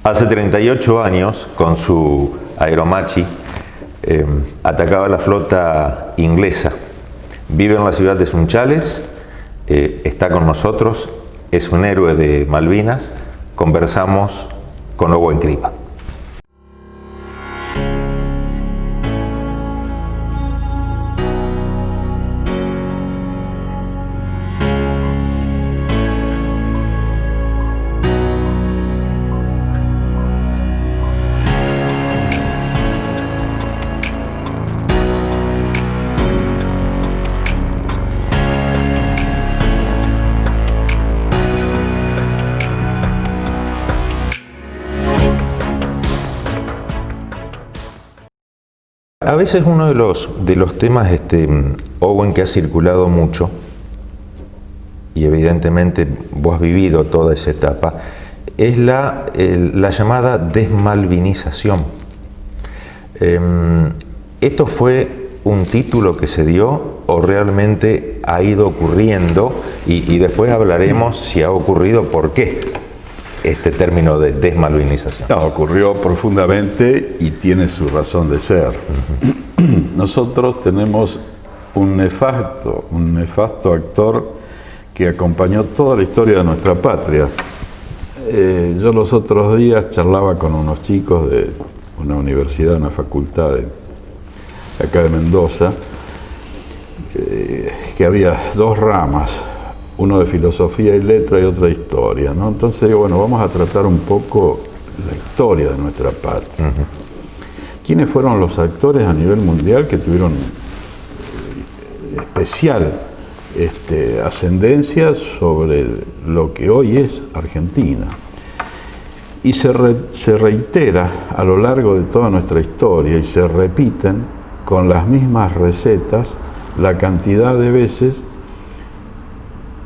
Hace 38 años, con su Aeromachi, atacaba la flota inglesa. Vive en la ciudad de Sunchales, está con nosotros, es un héroe de Malvinas. Conversamos con Owen Kripa. A veces uno de los temas, Owen, que ha circulado mucho, y evidentemente vos has vivido toda esa etapa, es la llamada desmalvinización. ¿Esto fue un título que se dio o realmente ha ido ocurriendo? Y después hablaremos si ha ocurrido, por qué este término de desmalvinización. No, ocurrió profundamente y tiene su razón de ser. Nosotros tenemos un nefasto actor que acompañó toda la historia de nuestra patria. Yo los otros días charlaba con unos chicos de una universidad, una facultad de acá de Mendoza, que había dos ramas, uno de filosofía y letra y otra de historia, ¿no? Entonces digo, bueno, vamos a tratar un poco la historia de nuestra patria. ¿Quiénes fueron los actores a nivel mundial que tuvieron especial ascendencia sobre lo que hoy es Argentina? Y se reitera a lo largo de toda nuestra historia y se repiten con las mismas recetas la cantidad de veces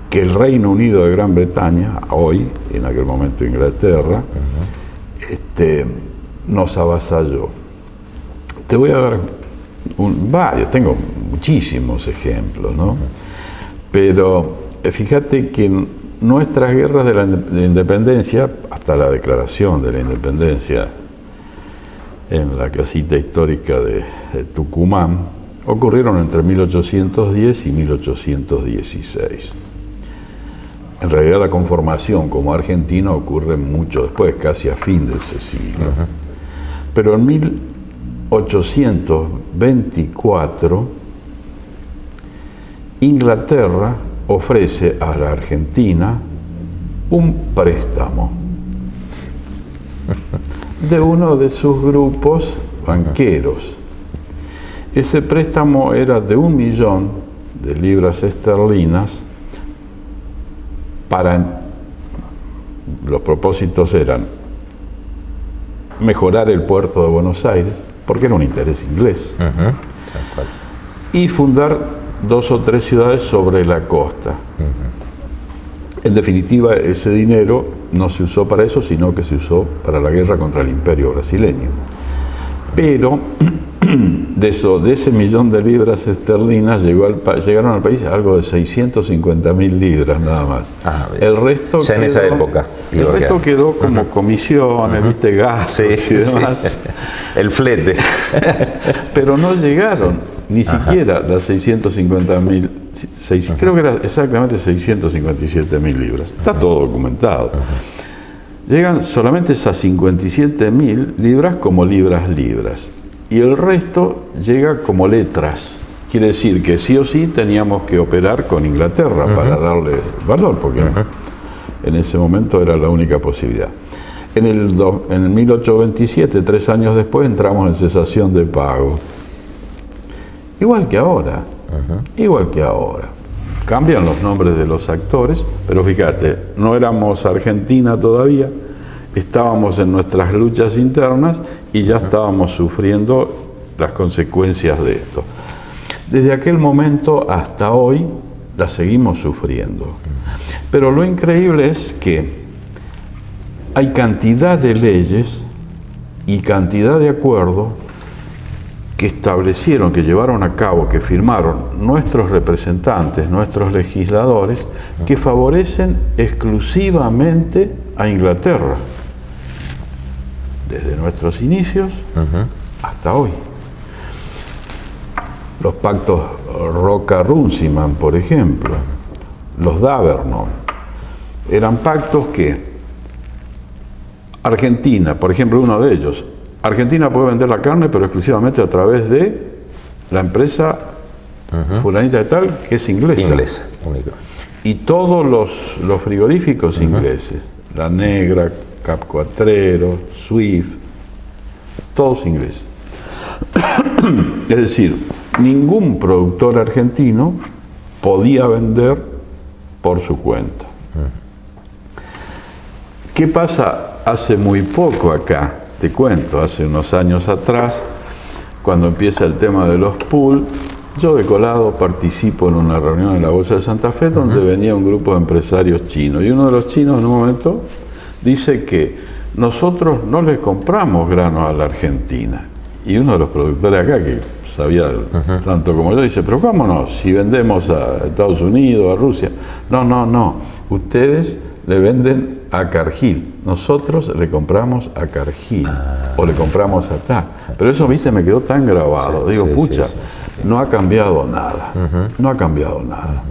que el Reino Unido de Gran Bretaña, hoy, en aquel momento Inglaterra, nos avasalló. Te voy a dar varios, tengo muchísimos ejemplos, ¿no? Pero fíjate que en nuestras guerras de la independencia, hasta la declaración de la independencia en la casita histórica de Tucumán, ocurrieron entre 1810 y 1816. En realidad la conformación como argentina ocurre mucho después, casi a fin de ese siglo. Pero en 1824, Inglaterra ofrece a la Argentina un préstamo de uno de sus grupos banqueros. Ese préstamo era de 1 millón de libras esterlinas. Los propósitos eran mejorar el puerto de Buenos Aires, porque era un interés inglés, y fundar 2 o 3 ciudades sobre la costa. En definitiva, ese dinero no se usó para eso, sino que se usó para la guerra contra el imperio brasileño. Pero de ese millón de libras esterlinas llegaron al país algo de 650.000 libras nada más. El resto ya en esa época. El resto quedó como comisiones, ¿viste? Gastos y demás. Sí. El flete. Pero no llegaron ni siquiera las 650.000, creo que era exactamente 657.000 libras. Está todo documentado. Llegan solamente esas 57.000 libras como libras. Y el resto llega como letras. Quiere decir que sí o sí teníamos que operar con Inglaterra para darle valor, porque en ese momento era la única posibilidad. En el 1827, 3 años después, entramos en cesación de pago. Igual que ahora. Cambian los nombres de los actores, pero fíjate, no éramos Argentina todavía, estábamos en nuestras luchas internas y ya estábamos sufriendo las consecuencias de esto. Desde aquel momento hasta hoy las seguimos sufriendo. Pero lo increíble es que hay cantidad de leyes y cantidad de acuerdos que establecieron, que llevaron a cabo, que firmaron nuestros representantes, nuestros legisladores, que favorecen exclusivamente a Inglaterra. desde nuestros inicios hasta hoy. Los pactos Roca-Runciman, por ejemplo, los Davernon, eran pactos que Argentina, por ejemplo, uno de ellos, Argentina puede vender la carne, pero exclusivamente a través de la empresa fulanita de tal, que es inglesa. Inglesa, único. Y todos los frigoríficos ingleses, La Negra, Capcoatrero, Swift, todos ingleses. Es decir, ningún productor argentino podía vender por su cuenta. ¿Qué pasa hace muy poco acá? Te cuento, hace unos años atrás, cuando empieza el tema de los pools, yo de colado participo en una reunión en la Bolsa de Santa Fe donde venía un grupo de empresarios chinos, y uno de los chinos en un momento dice que nosotros no le compramos granos a la Argentina. Y uno de los productores acá, que sabía tanto como yo, dice, pero ¿cómo no? Si vendemos a Estados Unidos, a Rusia. No. Ustedes le venden a Cargill. Nosotros le compramos a Cargill. O le compramos a TAC. Pero eso, viste, me quedó tan grabado. Digo, pucha, no ha cambiado nada. No ha cambiado nada.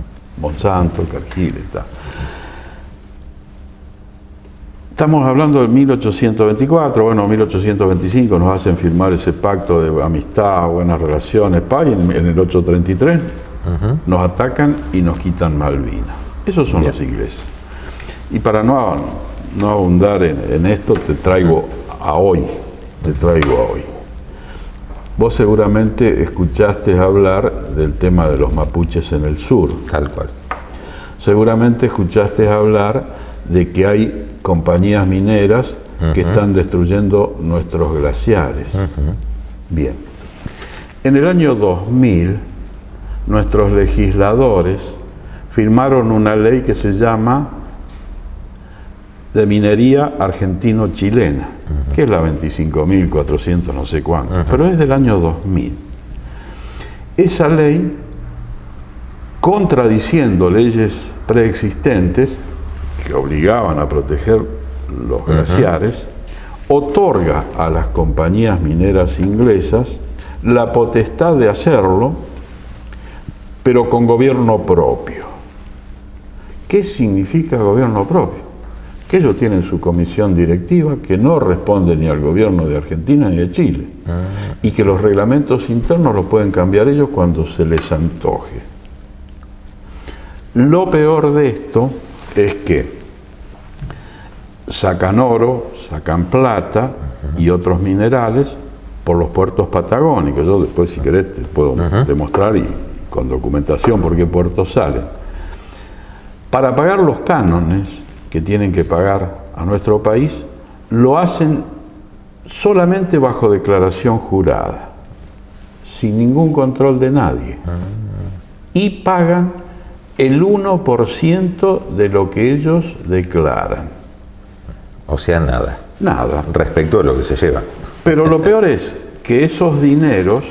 Monsanto, Cargill y tal. Estamos hablando de 1824, bueno, 1825 nos hacen firmar ese pacto de amistad, buenas relaciones, paz, y en el 833 nos atacan y nos quitan Malvinas. Esos son los ingleses. Y para no abundar en esto, te traigo a hoy. Vos seguramente escuchaste hablar del tema de los mapuches en el sur. Tal cual. Seguramente escuchaste hablar de que hay compañías mineras que están destruyendo nuestros glaciares. Bien. En el año 2000, nuestros legisladores firmaron una ley que se llama de minería argentino-chilena, que es la 25.400 no sé cuánto, pero es del año 2000. Esa ley, contradiciendo leyes preexistentes que obligaban a proteger los glaciares, otorga a las compañías mineras inglesas la potestad de hacerlo, pero con gobierno propio. ¿Qué significa gobierno propio? Que ellos tienen su comisión directiva que no responde ni al gobierno de Argentina ni de Chile, y que los reglamentos internos los pueden cambiar ellos cuando se les antoje. Lo peor de esto es que sacan oro, sacan plata y otros minerales por los puertos patagónicos. Yo después, si querés, te puedo demostrar y con documentación por qué puertos salen. Para pagar los cánones que tienen que pagar a nuestro país, lo hacen solamente bajo declaración jurada, sin ningún control de nadie. Y pagan el 1% de lo que ellos declaran. O sea, nada. Nada. Respecto de lo que se lleva. Pero lo peor es que esos dineros,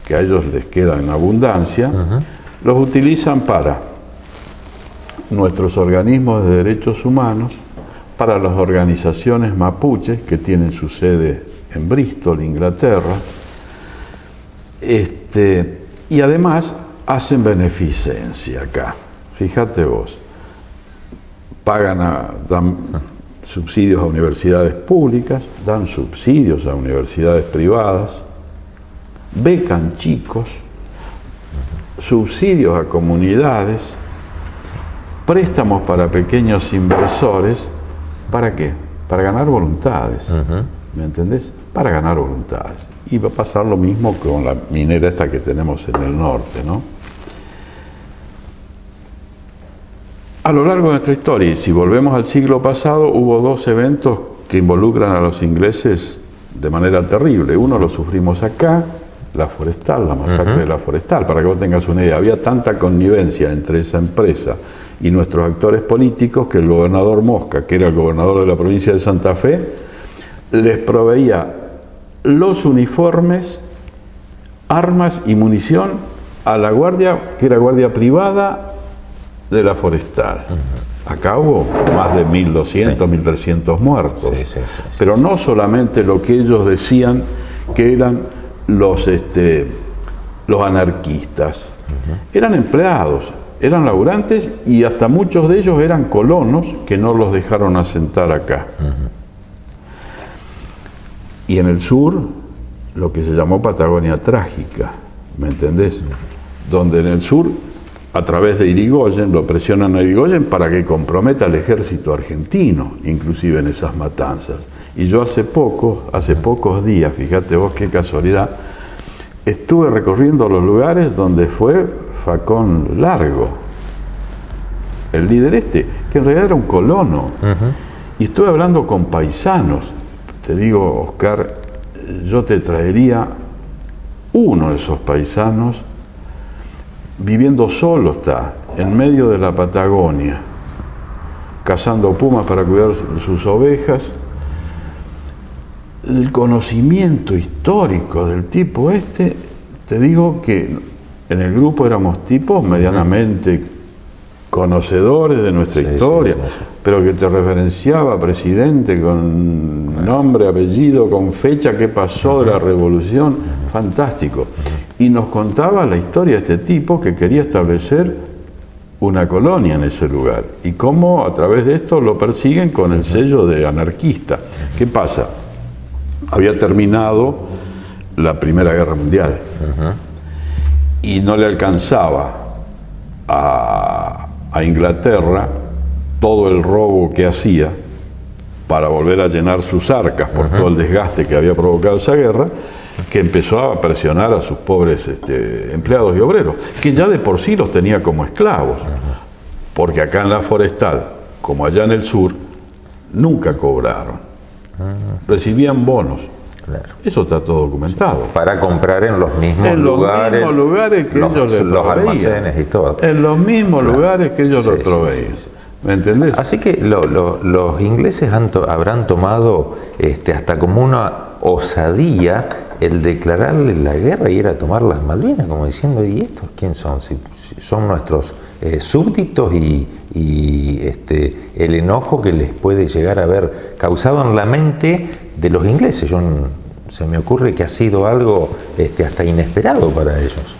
que a ellos les quedan en abundancia, los utilizan para nuestros organismos de derechos humanos, para las organizaciones mapuches, que tienen su sede en Bristol, Inglaterra, y además hacen beneficencia acá. Fíjate vos, dan subsidios a universidades públicas, dan subsidios a universidades privadas, becan chicos, subsidios a comunidades, préstamos para pequeños inversores. ¿Para qué? Para ganar voluntades. ¿Me entendés? Para ganar voluntades. Y va a pasar lo mismo con la minera esta que tenemos en el norte, ¿no? A lo largo de nuestra historia, y si volvemos al siglo pasado, hubo dos eventos que involucran a los ingleses de manera terrible. Uno lo sufrimos acá, la Forestal, la masacre de la Forestal. Para que vos tengas una idea, había tanta connivencia entre esa empresa y nuestros actores políticos que el gobernador Mosca, que era el gobernador de la provincia de Santa Fe, les proveía los uniformes, armas y munición a la guardia, que era guardia privada de la Forestal. Acá hubo más de 1.200, 1.300 muertos. Sí. Pero no solamente lo que ellos decían que eran los anarquistas. Eran empleados, eran laburantes y hasta muchos de ellos eran colonos que no los dejaron asentar acá. Y en el sur, lo que se llamó Patagonia Trágica, ¿me entendés? Donde en el sur, a través de Irigoyen, lo presionan a Irigoyen para que comprometa al ejército argentino, inclusive en esas matanzas. Y yo hace pocos días, fíjate vos qué casualidad, estuve recorriendo los lugares donde fue Facón Largo, el líder que en realidad era un colono. Y estuve hablando con paisanos. Te digo, Oscar, yo te traería uno de esos paisanos viviendo solo, está en medio de la Patagonia, cazando pumas para cuidar sus ovejas. El conocimiento histórico del tipo te digo que en el grupo éramos tipos medianamente conocedores de nuestra historia, pero que te referenciaba presidente con nombre, apellido, con fecha, qué pasó de la revolución, fantástico. Y nos contaba la historia de este tipo que quería establecer una colonia en ese lugar y cómo a través de esto lo persiguen con el sello de anarquista. ¿Qué pasa? Había terminado la Primera Guerra Mundial y no le alcanzaba a Inglaterra todo el robo que hacía para volver a llenar sus arcas por todo el desgaste que había provocado esa guerra, que empezó a presionar a sus pobres empleados y obreros, que ya de por sí los tenía como esclavos, porque acá en la forestal, como allá en el sur, nunca cobraron, recibían bonos. Claro. Eso está todo documentado. Para comprar en los mismos lugares. En los mismos lugares que ellos les proveían. Los almacenes y todo. En los mismos lugares que ellos los proveían. ¿Me entendés? Así que los ingleses habrán tomado hasta como una osadía el declararle la guerra y ir a tomar las Malvinas, como diciendo, ¿y estos quién son? Si son nuestros súbditos y el enojo que les puede llegar a haber causado en la mente de los ingleses. Se me ocurre que ha sido algo hasta inesperado para ellos.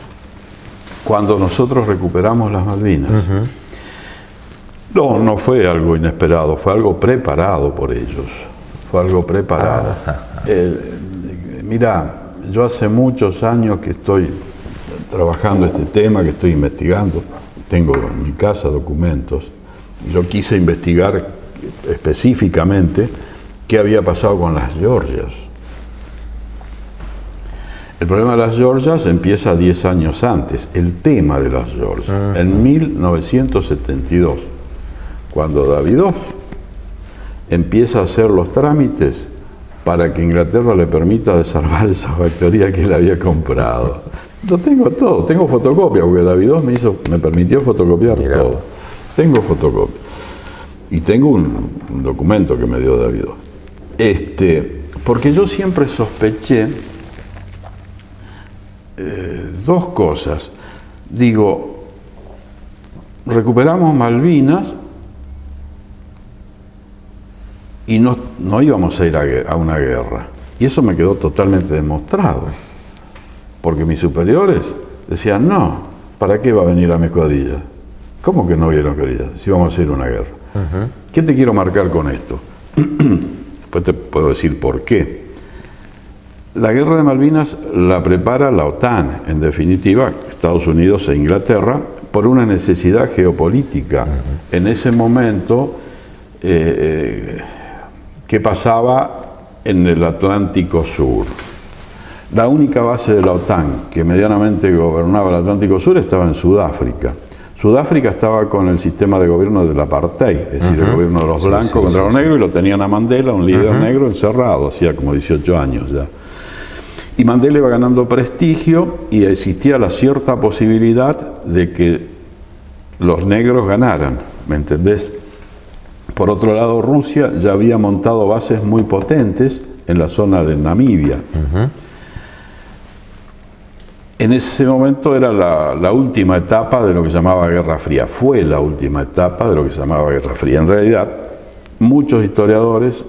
Cuando nosotros recuperamos las Malvinas, no fue algo inesperado, fue algo preparado por ellos. Fue algo preparado. Mirá, yo hace muchos años que estoy trabajando este tema, que estoy investigando. Tengo en mi casa documentos. Yo quise investigar específicamente qué había pasado con las Georgias. El problema de las Georgias empieza 10 años antes, el tema de las Georgias, en 1972, cuando Davidoff empieza a hacer los trámites para que Inglaterra le permita desarmar esa factoría que él había comprado. Yo tengo todo, tengo fotocopia, porque Davidoff me permitió fotocopiar todo. Tengo fotocopia. Y tengo un documento que me dio Davidoff. Porque yo siempre sospeché dos cosas. Digo, recuperamos Malvinas y no íbamos a ir a una guerra. Y eso me quedó totalmente demostrado. Porque mis superiores decían, no, ¿para qué va a venir a mi escuadrilla? ¿Cómo que no vieron querida? Si vamos a ir a una guerra. ¿Qué te quiero marcar con esto? Después te puedo decir por qué. La guerra de Malvinas la prepara la OTAN, en definitiva, Estados Unidos e Inglaterra, por una necesidad geopolítica. En ese momento, ¿qué pasaba en el Atlántico Sur? La única base de la OTAN que medianamente gobernaba el Atlántico Sur estaba en Sudáfrica. Sudáfrica estaba con el sistema de gobierno del apartheid, es decir, el gobierno de los blancos contra los negros, y lo tenían a Mandela, un líder negro, encerrado, hacía como 18 años ya. Y Mandela iba ganando prestigio y existía la cierta posibilidad de que los negros ganaran, ¿me entendés? Por otro lado, Rusia ya había montado bases muy potentes en la zona de Namibia. En ese momento era la última etapa de lo que se llamaba Guerra Fría. Fue la última etapa de lo que se llamaba Guerra Fría. En realidad, muchos historiadores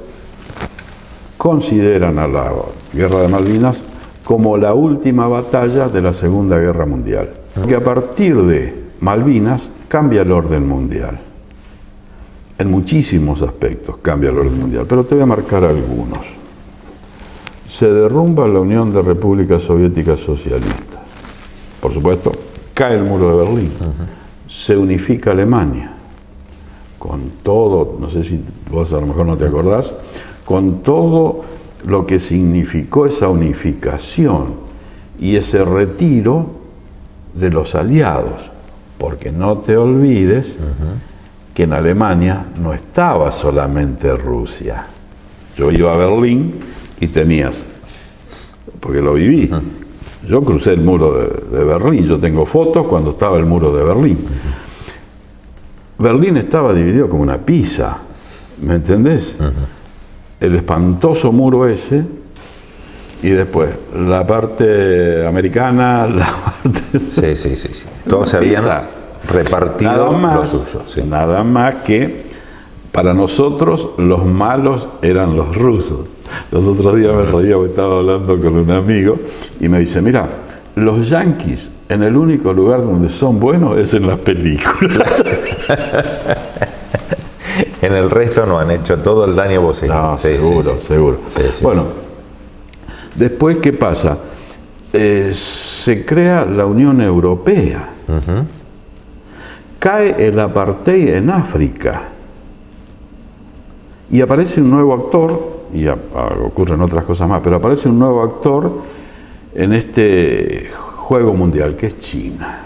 consideran a la Guerra de Malvinas como la última batalla de la Segunda Guerra Mundial. Que a partir de Malvinas cambia el orden mundial. En muchísimos aspectos cambia el orden mundial, pero te voy a marcar algunos. Se derrumba la Unión de Repúblicas Soviéticas Socialistas. Por supuesto, cae el muro de Berlín. Se unifica Alemania. Con todo, no sé si vos a lo mejor no te acordás, con todo lo que significó esa unificación y ese retiro de los aliados. Porque no te olvides que en Alemania no estaba solamente Rusia. Yo iba a Berlín y tenías, porque lo viví, yo crucé el muro de Berlín, yo tengo fotos cuando estaba el muro de Berlín. Berlín estaba dividido como una pizza, ¿me entendés? El espantoso muro ese, y después la parte americana, la parte... Sí. Todos se habían repartido lo suyo. Sí. Nada más que para nosotros los malos eran los rusos. Los otros días me reía porque estaba hablando con un amigo y me dice, mira, los yanquis en el único lugar donde son buenos es en las películas. En el resto no han hecho todo el daño vos. No, seguro. Sí. Bueno, después, ¿qué pasa? Se crea la Unión Europea. Cae el apartheid en África. Y aparece un nuevo actor, y ocurren otras cosas más, pero aparece un nuevo actor en este juego mundial, que es China.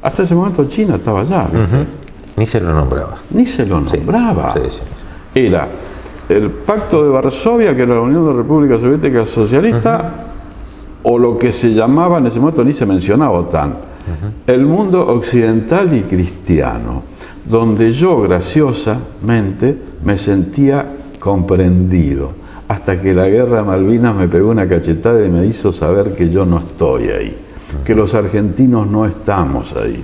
Hasta ese momento China estaba allá, ¿viste? Ni se lo nombraba. Ni se lo nombraba. Sí. Era el Pacto de Varsovia, que era la Unión de Repúblicas Soviéticas Socialistas, o lo que se llamaba en ese momento, ni se mencionaba OTAN, el mundo occidental y cristiano, donde yo graciosamente me sentía comprendido, hasta que la Guerra de Malvinas me pegó una cachetada y me hizo saber que yo no estoy ahí, que los argentinos no estamos ahí.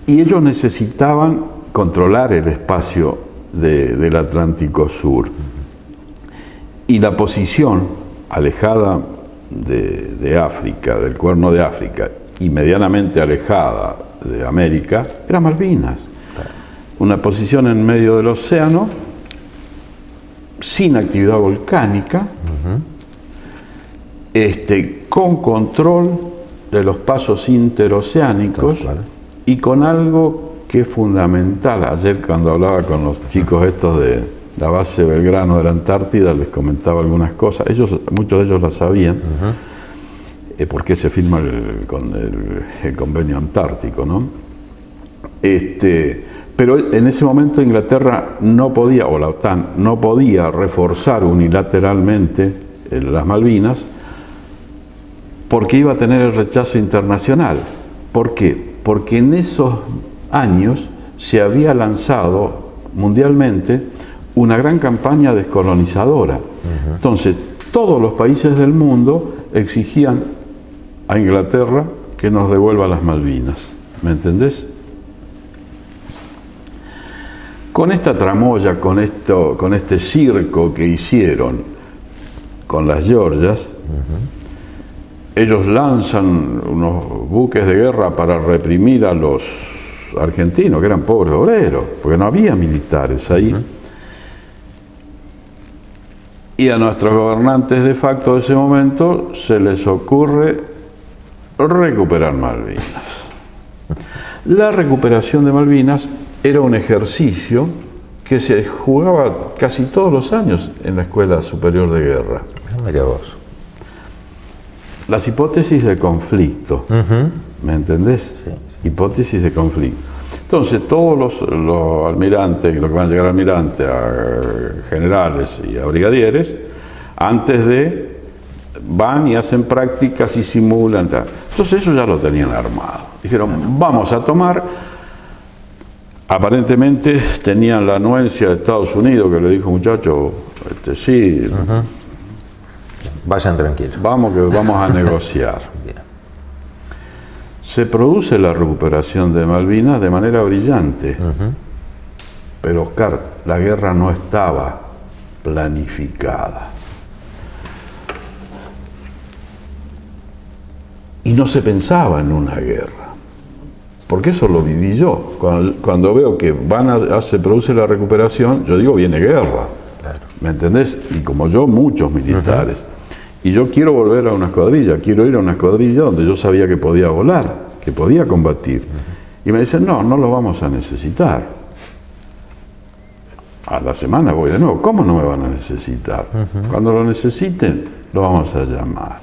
Y ellos necesitaban controlar el espacio del Atlántico Sur. Y la posición alejada de África, del Cuerno de África, y medianamente alejada de América, era Malvinas. Una posición en medio del océano, sin actividad volcánica, con control de los pasos interoceánicos y con algo que es fundamental. Ayer cuando hablaba con los chicos estos de la base Belgrano de la Antártida, les comentaba algunas cosas. Muchos de ellos las sabían, porque se firma el convenio antártico, ¿no? Pero en ese momento Inglaterra no podía, o la OTAN no podía reforzar unilateralmente las Malvinas, porque iba a tener el rechazo internacional. ¿Por qué? Porque en esos años se había lanzado mundialmente una gran campaña descolonizadora. Entonces, todos los países del mundo exigían a Inglaterra que nos devuelva las Malvinas. ¿Me entendés? Con esta tramoya, con este circo que hicieron con las Georgias, ellos lanzan unos buques de guerra para reprimir a los argentinos, que eran pobres obreros, porque no había militares ahí. Y a nuestros gobernantes de facto de ese momento se les ocurre recuperar Malvinas. La recuperación de Malvinas era un ejercicio que se jugaba casi todos los años en la Escuela Superior de Guerra. Mira vos. Las hipótesis de conflicto, ¿me entendés? Sí. Hipótesis de conflicto. Entonces, todos los almirantes, los que van a llegar a almirante, a generales y a brigadieres, antes de, van y hacen prácticas y simulan. Entonces, eso ya lo tenían armado. Dijeron, vamos a tomar. Aparentemente tenían la anuencia de Estados Unidos, que le dijo, muchacho, sí, Vayan tranquilos. Vamos que vamos a negociar. Bien. Se produce la recuperación de Malvinas de manera brillante. Pero Oscar, la guerra no estaba planificada. Y no se pensaba en una guerra. Porque eso lo viví yo. Cuando veo que se produce la recuperación, yo digo, viene guerra. Claro. ¿Me entendés? Y como yo, muchos militares. Y yo quiero volver a una escuadrilla, quiero ir a una escuadrilla donde yo sabía que podía volar, que podía combatir. Y me dicen, no lo vamos a necesitar. A la semana voy de nuevo. ¿Cómo no me van a necesitar? Cuando lo necesiten, lo vamos a llamar.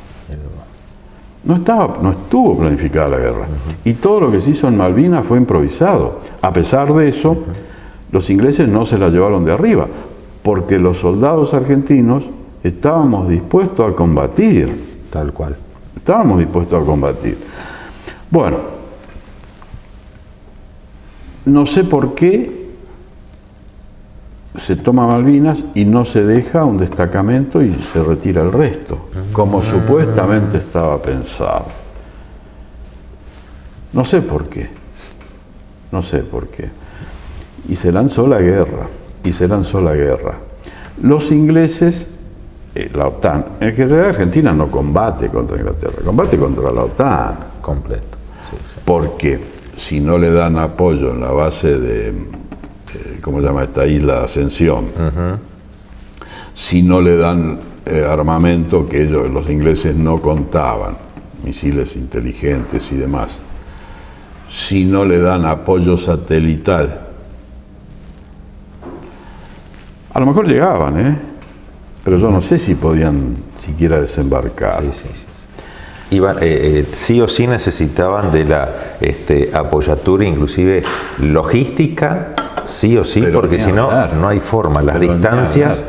No estuvo planificada la guerra. Y todo lo que se hizo en Malvinas fue improvisado. A pesar de eso, los ingleses no se la llevaron de arriba, porque los soldados argentinos estábamos dispuestos a combatir. Tal cual. Estábamos dispuestos a combatir. Bueno, no sé por qué se toma Malvinas y no se deja un destacamento y se retira el resto, como supuestamente estaba pensado. No sé por qué. No sé por qué. Y se lanzó la guerra. Los ingleses, la OTAN, en general Argentina no combate contra Inglaterra, combate contra la OTAN. Completo. Sí. Porque si no le dan apoyo en la base de, ¿cómo se llama esta isla? Ascensión. Si no le dan armamento que los ingleses no contaban, misiles inteligentes y demás. Si no le dan apoyo satelital. A lo mejor llegaban, pero yo no sé si podían siquiera desembarcar. Sí. Iban, sí o sí necesitaban de la apoyatura, inclusive logística, sí o sí, pero porque si no, no hay forma. Las distancias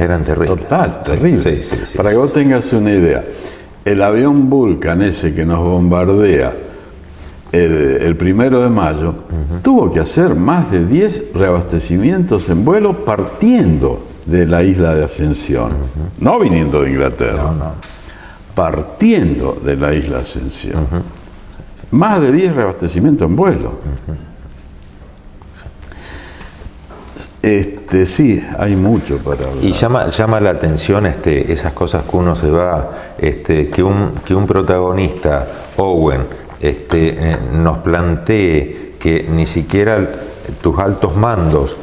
eran terribles. Total, terrible. Sí. Para que vos tengas una idea, el avión Vulcan ese que nos bombardea el 1 de mayo, tuvo que hacer más de 10 reabastecimientos en vuelo partiendo de la isla de Ascensión, no viniendo de Inglaterra. No. Partiendo de la isla Ascensión. Más de 10 reabastecimientos en vuelo. Sí, hay mucho para hablar. Y llama la atención esas cosas que uno se va, que un protagonista, Owen, nos plantee que ni siquiera tus altos mandos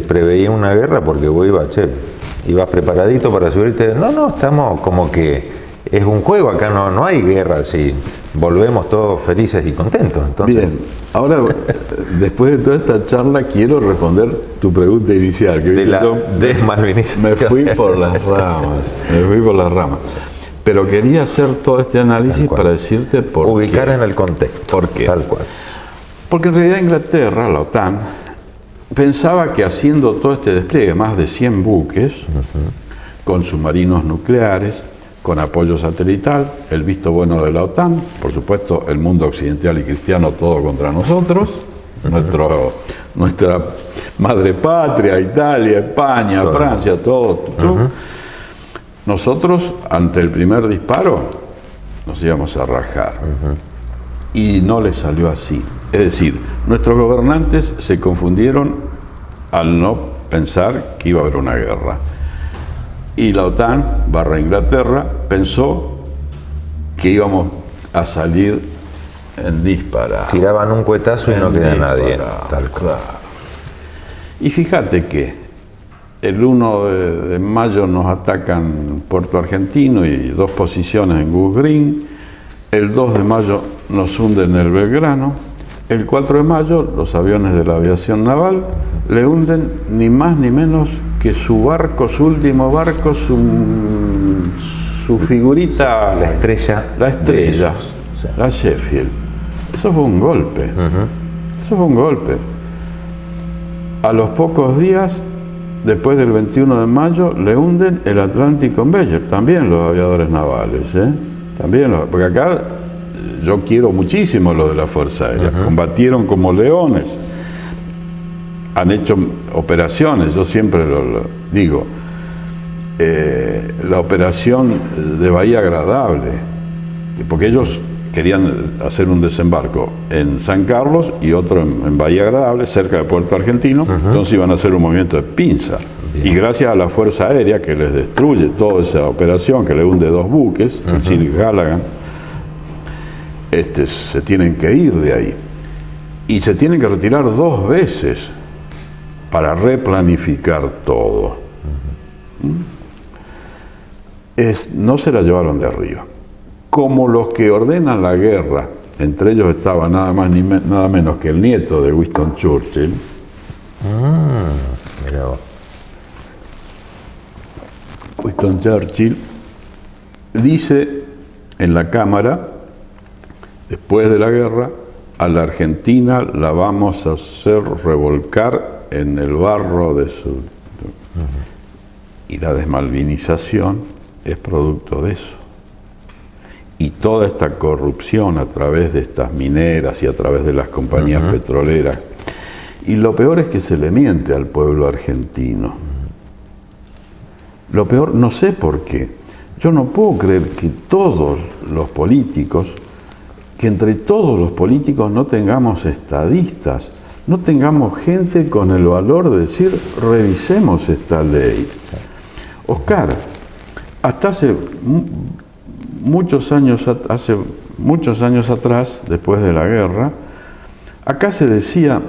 preveían una guerra, porque vos ibas preparadito para subirte. No, estamos como que es un juego, acá no hay guerra, si volvemos todos felices y contentos. Entonces... Bien, ahora después de toda esta charla quiero responder tu pregunta inicial. Que de Malvinas. Me fui por las ramas. Pero quería hacer todo este análisis para decirte por ubicar qué. En el contexto. ¿Por qué? Tal cual. Porque en realidad Inglaterra, la OTAN, pensaba que haciendo todo este despliegue, más de 100 buques, con submarinos nucleares, con apoyo satelital, el visto bueno de la OTAN, por supuesto el mundo occidental y cristiano todo contra nosotros, nuestra madre patria, Italia, España, todo. Francia, todo. Nosotros, ante el primer disparo, nos íbamos a rajar. Y no les salió así. Es decir, nuestros gobernantes se confundieron al no pensar que iba a haber una guerra. Y la OTAN, Inglaterra, pensó que íbamos a salir en dispara. Tiraban un cuetazo y no quedaba nadie. Tal cual. Y fíjate que el 1 de mayo nos atacan Puerto Argentino y 2 posiciones en Goose Green. El 2 de mayo nos hunden el Belgrano. El 4 de mayo los aviones de la aviación naval le hunden ni más ni menos que su barco, su último barco, su figurita, la estrella, la Sheffield. Eso fue un golpe. A los pocos días, después del 21 de mayo, le hunden el Atlantic Conveyor, también los aviadores navales, porque acá yo quiero muchísimo lo de la Fuerza Aérea, combatieron como leones, han hecho operaciones, yo siempre lo digo, la operación de Bahía Agradable, porque ellos querían hacer un desembarco en San Carlos y otro en Bahía Agradable, cerca del puerto argentino. Entonces iban a hacer un movimiento de pinza. Bien. Y gracias a la Fuerza Aérea, que les destruye toda esa operación, que le hunde 2 buques, el Sir Gallagher, se tienen que ir de ahí. Y se tienen que retirar 2 veces para replanificar todo. No se la llevaron de arriba. Como los que ordenan la guerra, entre ellos estaba nada más ni nada menos que el nieto de Winston Churchill. Mirá vos. Winston Churchill dice en la Cámara, después de la guerra, a la Argentina la vamos a hacer revolcar en el barro de su... Y la desmalvinización es producto de eso. Y toda esta corrupción a través de estas mineras y a través de las compañías petroleras. Y lo peor es que se le miente al pueblo argentino. Lo peor, no sé por qué. Yo no puedo creer que todos los políticos, que entre todos los políticos no tengamos estadistas, no tengamos gente con el valor de decir, revisemos esta ley. Oscar, hasta hace muchos años atrás, después de la guerra, acá se decía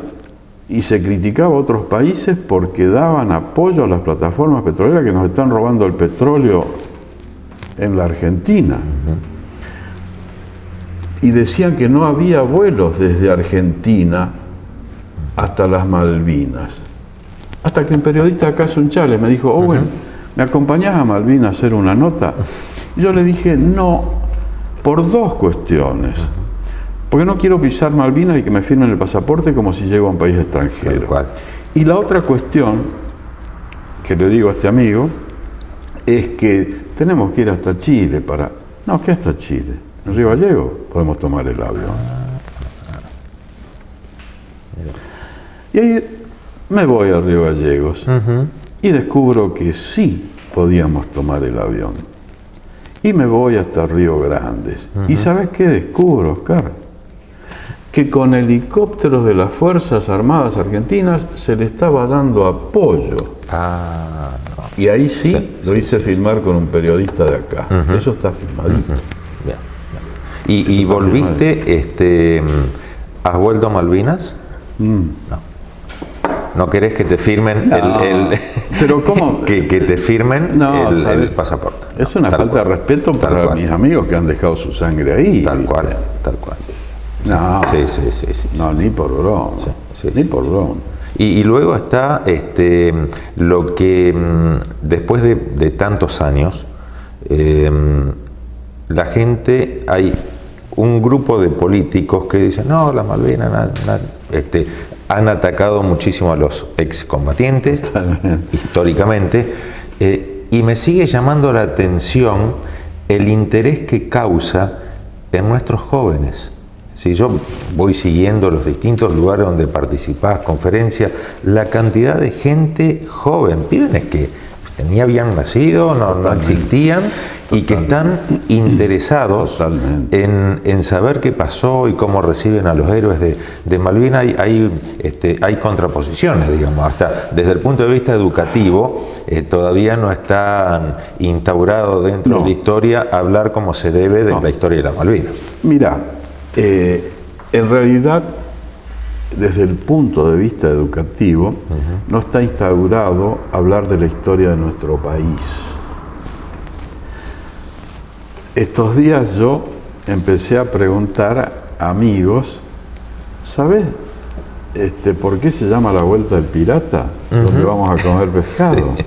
y se criticaba a otros países porque daban apoyo a las plataformas petroleras que nos están robando el petróleo en la Argentina. Y decían que no había vuelos desde Argentina hasta las Malvinas. Hasta que un periodista acá Sunchales me dijo, Owen, ¿me acompañás a Malvinas a hacer una nota? Y yo le dije, no, por 2 cuestiones. Porque no quiero pisar Malvinas y que me firmen el pasaporte como si llego a un país extranjero. Y la otra cuestión que le digo a este amigo es que tenemos que ir hasta Chile para... No, ¿qué hasta Chile? En Río Gallegos podemos tomar el avión. Y ahí me voy a Río Gallegos y descubro que sí podíamos tomar el avión. Y me voy hasta Río Grandes. ¿Y sabes qué descubro, Oscar? Que con helicópteros de las Fuerzas Armadas Argentinas se le estaba dando apoyo. No. Y ahí sí, lo hice filmar con un periodista de acá. Eso está filmadito. Bien. ¿Y volviste, has vuelto a Malvinas? No. ¿No querés que te firmen ¿Pero cómo? que te firmen el pasaporte? Es una falta de respeto para mis amigos que han dejado su sangre ahí. Tal cual. No, sí. No, ni por broma. Ni por broma. Y luego está lo que después de tantos años, la gente, hay un grupo de políticos que dicen, no, las Malvinas han atacado muchísimo a los excombatientes, históricamente, y me sigue llamando la atención el interés que causa en nuestros jóvenes. Si yo voy siguiendo los distintos lugares donde participás, conferencias, la cantidad de gente joven, pibes que ni habían nacido, no existían, y que están interesados en saber qué pasó y cómo reciben a los héroes de Malvinas. Hay contraposiciones, digamos, hasta desde el punto de vista educativo, todavía no está instaurado dentro de la historia hablar como se debe de la historia de las Malvinas. Mira, en realidad, desde el punto de vista educativo, no está instaurado hablar de la historia de nuestro país. Estos días yo empecé a preguntar a amigos, ¿sabes por qué se llama la Vuelta del Pirata? Donde vamos a comer pescado. Sí.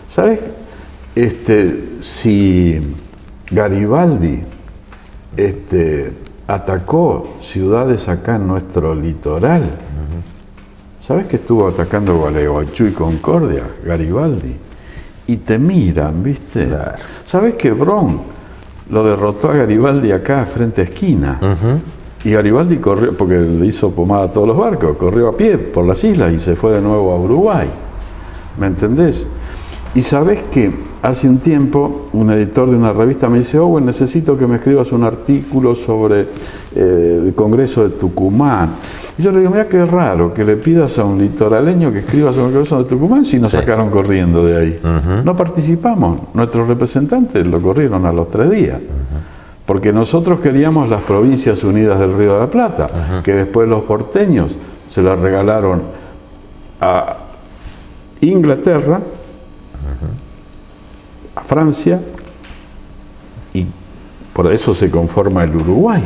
¿Sabes si Garibaldi atacó ciudades acá en nuestro litoral? ¿Sabes que estuvo atacando Gualeguaychú y Concordia, Garibaldi? Y te miran, ¿viste? Claro. ¿Sabes que Bron lo derrotó a Garibaldi acá frente a esquina? Y Garibaldi corrió, porque le hizo pomada a todos los barcos, corrió a pie por las islas y se fue de nuevo a Uruguay. ¿Me entendés? Y sabés que hace un tiempo un editor de una revista me dice: Owen, necesito que me escribas un artículo sobre el Congreso de Tucumán. Y yo le digo: mira qué raro que le pidas a un litoraleño que escriba sobre el Congreso de Tucumán si nos sacaron corriendo de ahí. No participamos, nuestros representantes lo corrieron a los 3 días. Porque nosotros queríamos las Provincias Unidas del Río de la Plata, que después los porteños se las regalaron a Inglaterra, a Francia, y por eso se conforma el Uruguay.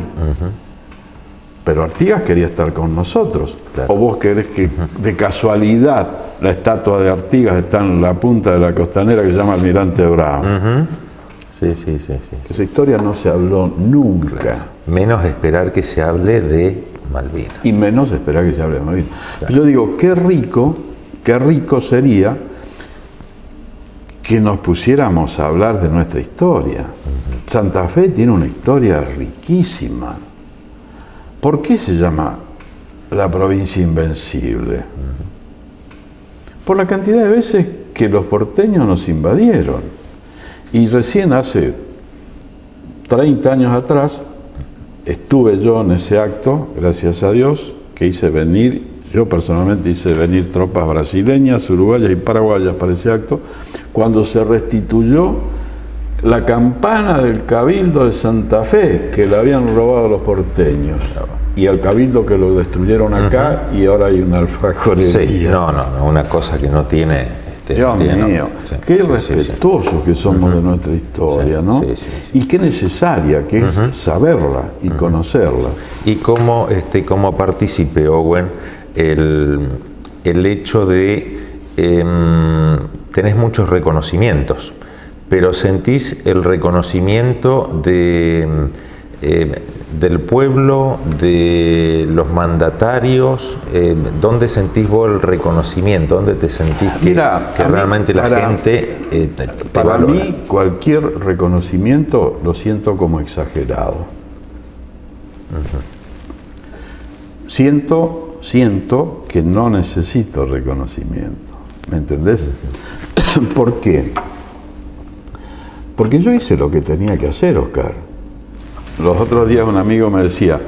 Pero Artigas quería estar con nosotros. Claro. ¿O vos querés que de casualidad la estatua de Artigas está en la punta de la costanera que se llama Almirante Brown? Sí. Esa historia no se habló nunca. Claro. Menos esperar que se hable de Malvinas. Y menos esperar que se hable de Malvinas. Claro. Yo digo, qué rico sería que nos pusiéramos a hablar de nuestra historia. Santa Fe tiene una historia riquísima. ¿Por qué se llama la provincia invencible? Por la cantidad de veces que los porteños nos invadieron. Y recién hace 30 años atrás estuve yo en ese acto, gracias a Dios, que hice venir, yo personalmente hice venir tropas brasileñas, uruguayas y paraguayas para ese acto, cuando se restituyó la campana del Cabildo de Santa Fe, que le habían robado a los porteños, y al Cabildo que lo destruyeron acá, y ahora hay una alfajores. Sí, no, una cosa que no tiene... Dios mío, qué respetuosos que somos de nuestra historia, ¿no? Y qué necesaria que es saberla y conocerla. Y cómo partícipe, Owen, el hecho de tenés muchos reconocimientos, pero sentís el reconocimiento del pueblo, de los mandatarios. ¿Dónde sentís vos el reconocimiento? ¿Dónde te sentís que realmente la gente te para valora? Mí, cualquier reconocimiento lo siento como exagerado. Siento que no necesito reconocimiento. ¿Me entendés? ¿Por qué? Porque yo hice lo que tenía que hacer, Oscar. Los otros días un amigo me decía,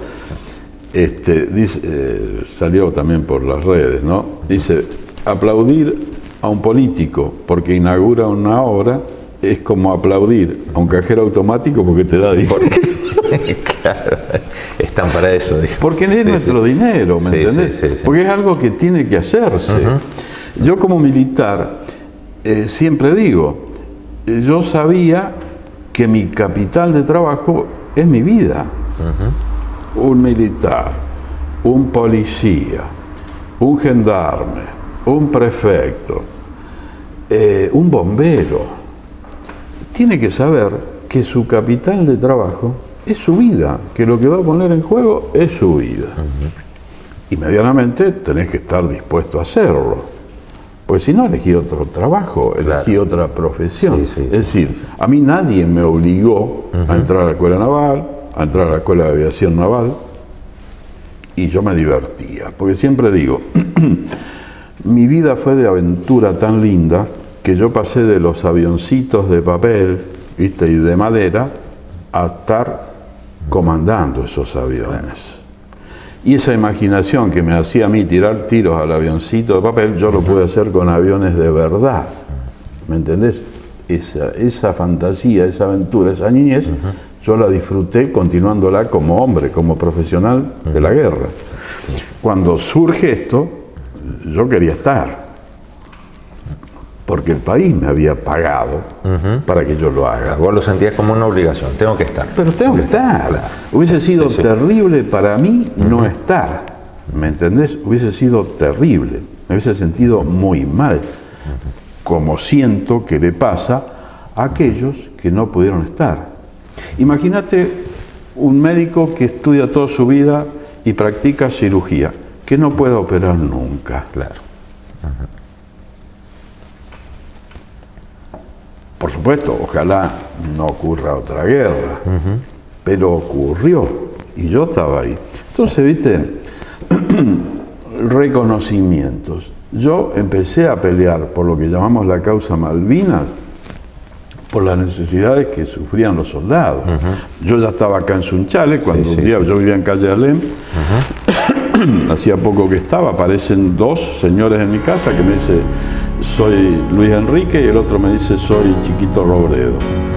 salió también por las redes, ¿no? Dice, aplaudir a un político porque inaugura una obra es como aplaudir a un cajero automático porque te da dinero. Claro, están para eso. Digo. Porque es nuestro dinero, ¿me entendés? Porque es algo que tiene que hacerse. Yo como militar siempre digo, yo sabía que mi capital de trabajo es mi vida. Un militar, un policía, un gendarme, un prefecto, un bombero, tiene que saber que su capital de trabajo es su vida, que lo que va a poner en juego es su vida. Y medianamente tenés que estar dispuesto a hacerlo. Pues si no, elegí otro trabajo, elegí otra profesión. Es decir, a mí nadie me obligó a entrar a la escuela naval, a entrar a la escuela de aviación naval, y yo me divertía. Porque siempre digo, mi vida fue de aventura tan linda que yo pasé de los avioncitos de papel, ¿viste? Y de madera, a estar comandando esos aviones. Y esa imaginación que me hacía a mí tirar tiros al avioncito de papel, yo lo pude hacer con aviones de verdad. ¿Me entendés? Esa fantasía, esa aventura, esa niñez, yo la disfruté continuándola como hombre, como profesional de la guerra. Cuando surge esto, yo quería estar. Porque el país me había pagado para que yo lo haga. Vos lo sentías como una obligación, tengo que estar. Pero tengo que estar. Hubiese sido terrible para mí no estar. ¿Me entendés? Hubiese sido terrible. Me hubiese sentido muy mal. Como siento que le pasa a aquellos que no pudieron estar. Imagínate un médico que estudia toda su vida y practica cirugía, que no puede operar nunca. Claro. Por supuesto, ojalá no ocurra otra guerra, pero ocurrió y yo estaba ahí. Entonces, viste, reconocimientos. yo empecé a pelear por lo que llamamos la causa Malvinas, por las necesidades que sufrían los soldados. Yo ya estaba acá en Sunchales, cuando un día yo vivía en calle Alem, hacía poco que estaba, aparecen dos señores en mi casa que me dicen, soy Luis Enrique, y el otro me dice, soy Chiquito Robredo.